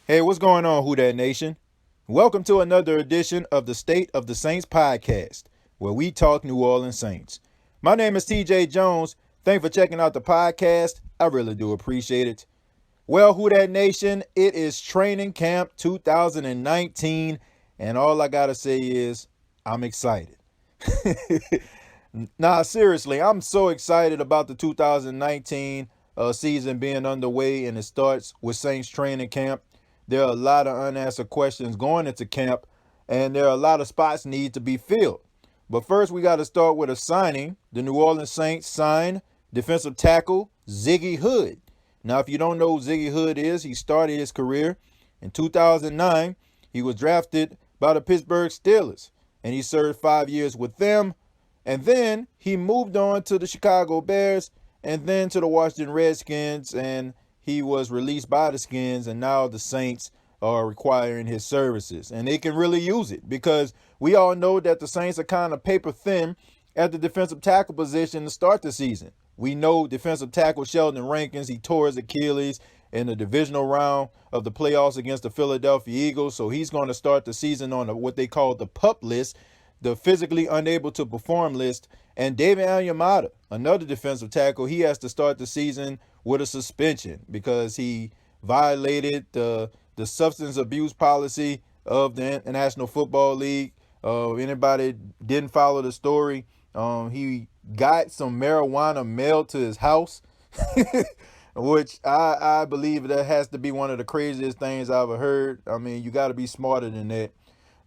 Hey, what's going on, Who Dat Nation? Welcome to another edition of the State of the Saints podcast, where we talk New Orleans Saints. My name is TJ Jones. Thanks for checking out the podcast. I really do appreciate it. Well, Who Dat Nation, it is training camp 2019, and all I gotta say is I'm excited. Nah, seriously, I'm so excited about the 2019 season being underway, and it starts with Saints training camp. There are a lot of unanswered questions going into camp, and there are a lot of spots need to be filled. But first, we got to start with a signing. The New Orleans Saints signed defensive tackle Ziggy Hood. Now, if you don't know who Ziggy Hood is, he started his career in 2009. He was drafted by the Pittsburgh Steelers, and he served 5 years with them. And then he moved on to the Chicago Bears and then to the Washington Redskins, and he was released by the Skins, and now the Saints are requiring his services. And they can really use it because we all know that the Saints are kind of paper thin at the defensive tackle position to start the season. We know defensive tackle Sheldon Rankins, he tore his Achilles in the divisional round of the playoffs against the Philadelphia Eagles. So he's going to start the season on what they call the PUP list, the physically unable to perform list. And David Onyemata, another defensive tackle, he has to start the season with a suspension because he violated the substance abuse policy of the National Football League. Anybody didn't follow the story, he got some marijuana mailed to his house, which I believe that has to be one of the craziest things I've ever heard. I mean, you got to be smarter than that.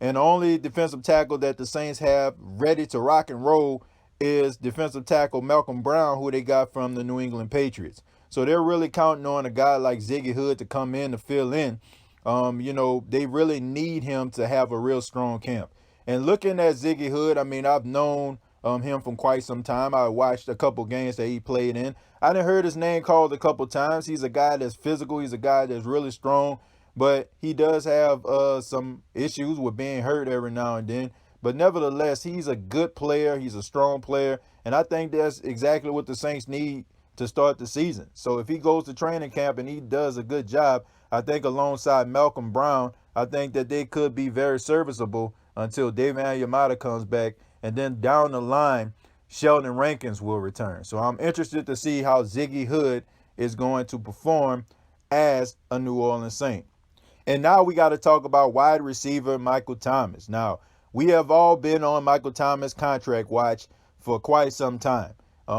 And the only defensive tackle that the Saints have ready to rock and roll is defensive tackle Malcolm Brown, who they got from the New England Patriots. So they're really counting on a guy like Ziggy Hood to come in to fill in. They really need him to have a real strong camp. And looking at Ziggy Hood, I mean, I've known him from quite some time. I watched a couple games that he played in. I done heard his name called a couple times. He's a guy that's physical. He's a guy that's really strong. But he does have some issues with being hurt every now and then. But nevertheless, he's a good player. He's a strong player. And I think that's exactly what the Saints need to start the season. So if he goes to training camp and he does a good job, I think alongside Malcolm Brown, I think that they could be very serviceable until David Onyemata comes back. And then down the line, Sheldon Rankins will return. So I'm interested to see how Ziggy Hood is going to perform as a New Orleans Saint. And now we got to talk about wide receiver Michael Thomas. Now, we have all been on Michael Thomas contract watch for quite some time.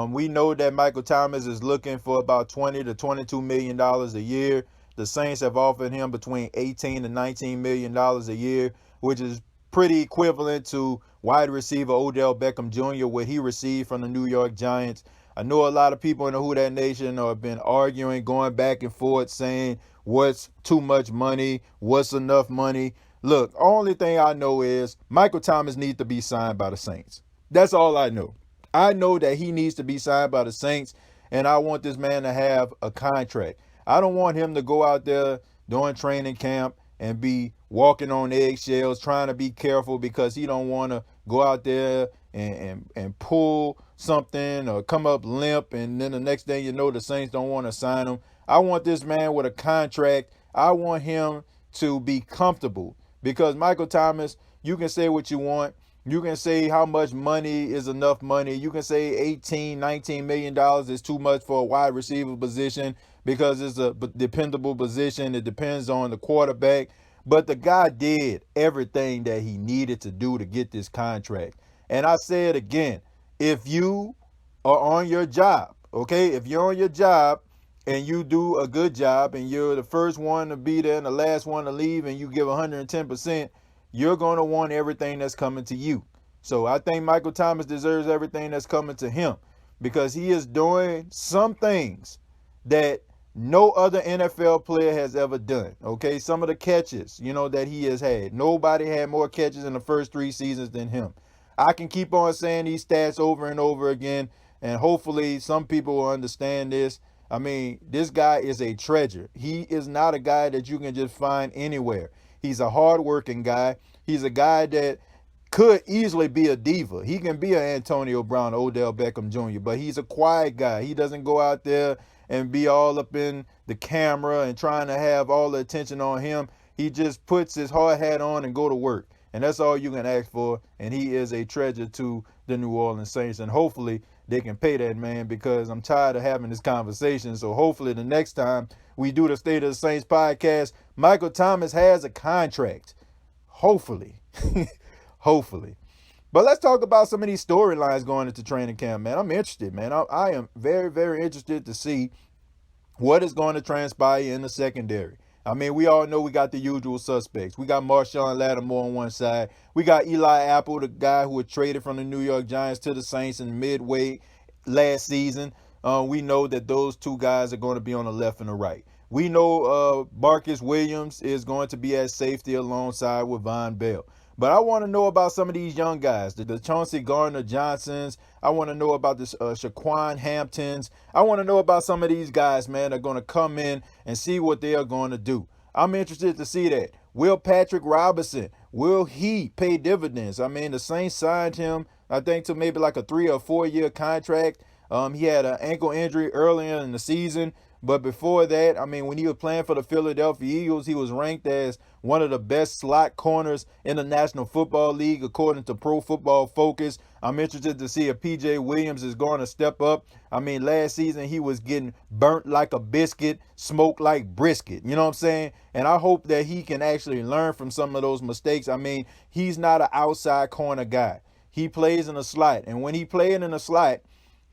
We know that Michael Thomas is looking for about $20 to $22 million a year. The Saints have offered him between $18 to $19 million a year, which is pretty equivalent to wide receiver Odell Beckham Jr., what he received from the New York Giants. I know a lot of people in the Who Dat Nation have been arguing, going back and forth, saying what's too much money, what's enough money. Look, only thing I know is Michael Thomas needs to be signed by the Saints. That's all I know. I know that he needs to be signed by the Saints, and I want this man to have a contract. I don't want him to go out there during training camp and be walking on eggshells, trying to be careful because he don't want to go out there and pull something or come up limp, and then the next thing you know, the Saints don't want to sign him. I want this man with a contract. I want him to be comfortable because Michael Thomas, you can say what you want. You can say how much money is enough money. You can say $18, $19 million is too much for a wide receiver position because it's a dependable position. It depends on the quarterback. But the guy did everything that he needed to do to get this contract. And I say it again, if you are on your job, okay, if you're on your job and you do a good job and you're the first one to be there and the last one to leave and you give 110%, you're going to want everything that's coming to you. So I think Michael Thomas deserves everything that's coming to him because he is doing some things that no other NFL player has ever done. Okay, some of the catches, that he has had. Nobody had more catches in the first 3 seasons than him. I can keep on saying these stats over and over again, and hopefully some people will understand this. I mean, this guy is a treasure. He is not a guy that you can just find anywhere. He's a hardworking guy. He's a guy that could easily be a diva. He can be an Antonio Brown, Odell Beckham Jr., but he's a quiet guy. He doesn't go out there and be all up in the camera and trying to have all the attention on him. He just puts his hard hat on and go to work. And that's all you can ask for. And he is a treasure to the New Orleans Saints. And hopefully they can pay that man, because I'm tired of having this conversation. So hopefully the next time we do the State of the Saints podcast, Michael Thomas has a contract. Hopefully. Hopefully. But let's talk about some of these storylines going into training camp, man. I'm interested, man. I am very, very interested to see what is going to transpire in the secondary. I mean, we all know we got the usual suspects. We got Marshawn Lattimore on one side. We got Eli Apple, the guy who was traded from the New York Giants to the Saints in midway last season. We know that those two guys are going to be on the left and the right. We know Marcus Williams is going to be at safety alongside with Von Bell. But I want to know about some of these young guys, the Chauncey Gardner-Johnsons. I want to know about the Shaquan Hamptons. I want to know about some of these guys, man, that are going to come in and see what they are going to do. I'm interested to see that. Will Patrick Robinson, will he pay dividends? I mean, the Saints signed him, I think, to maybe like a 3 or 4 year contract. He had an ankle injury earlier in the season. But before that, I mean, when he was playing for the Philadelphia Eagles, he was ranked as one of the best slot corners in the National Football League, according to Pro Football Focus. I'm interested to see if P.J. Williams is going to step up. I mean, last season he was getting burnt like a biscuit, smoked like brisket. You know what I'm saying? And I hope that he can actually learn from some of those mistakes. I mean, he's not an outside corner guy. He plays in a slot. And when he played in a slot,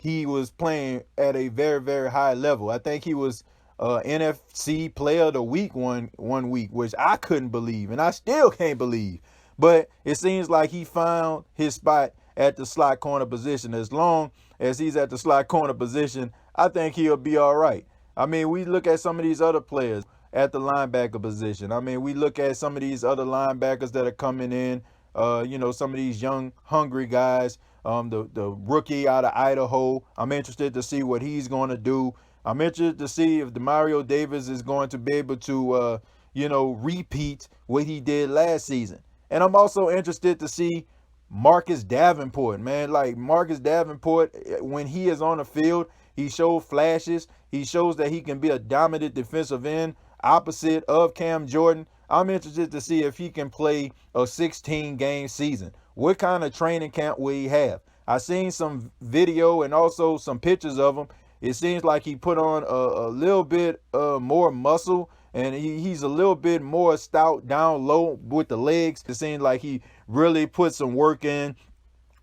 he was playing at a very, very high level. I think he was NFC Player of the Week one week, which I couldn't believe, and I still can't believe. But it seems like he found his spot at the slot corner position. As long as he's at the slot corner position, I think he'll be all right. I mean, we look at some of these other players at the linebacker position. I mean, we look at some of these other linebackers that are coming in, some of these young, hungry guys. The rookie out of Idaho. I'm interested to see what he's going to do. I'm interested to see if Demario Davis is going to be able to, repeat what he did last season. And I'm also interested to see Marcus Davenport, man. Like Marcus Davenport, when he is on the field, he shows flashes. He shows that he can be a dominant defensive end opposite of Cam Jordan. I'm interested to see if he can play a 16-game season. What kind of training camp will he have? I seen some video and also some pictures of him. It seems like he put on a little bit more muscle, and he's a little bit more stout down low with the legs. It seems like he really put some work in,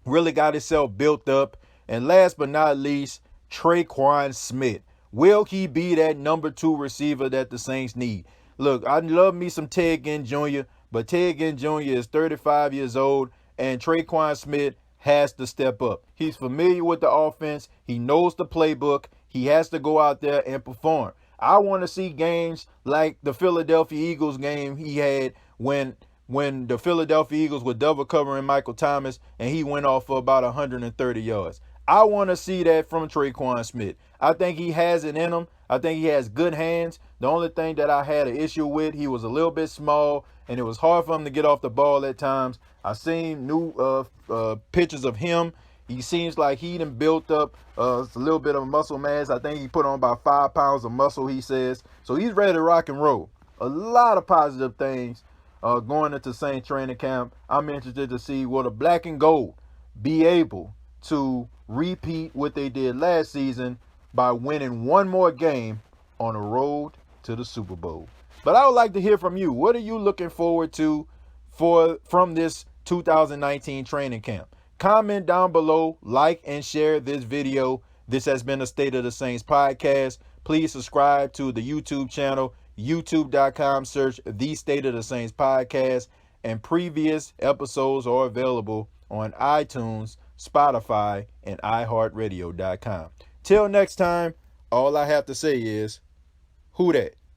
really got himself built up. And last but not least, Tre'Quan Smith. Will he be that number 2 receiver that the Saints need? Look, I love me some Ted Ginn Jr., but Ted Ginn Jr. is 35 years old, and Tre'Quan Smith has to step up. He's familiar with the offense. He knows the playbook. He has to go out there and perform. I want to see games like the Philadelphia Eagles game he had when the Philadelphia Eagles were double covering Michael Thomas, and he went off for about 130 yards. I want to see that from Tre'Quan Smith. I think he has it in him. I think he has good hands. The only thing that I had an issue with, he was a little bit small, and it was hard for him to get off the ball at times. I seen new pictures of him. He seems like he done built up a little bit of muscle mass. I think he put on about 5 pounds of muscle, he says. So he's ready to rock and roll. A lot of positive things going into Saints training camp. I'm interested to see, will the black and gold be able to repeat what they did last season by winning one more game on the road to the Super Bowl. But I would like to hear from you. What are you looking forward to from this 2019 training camp? Comment down below, like and share this video. This has been the State of the Saints podcast. Please subscribe to the YouTube channel, youtube.com, search the State of the Saints podcast, and previous episodes are available on iTunes, Spotify, and iHeartRadio.com. Till next time, all I have to say is, who dat?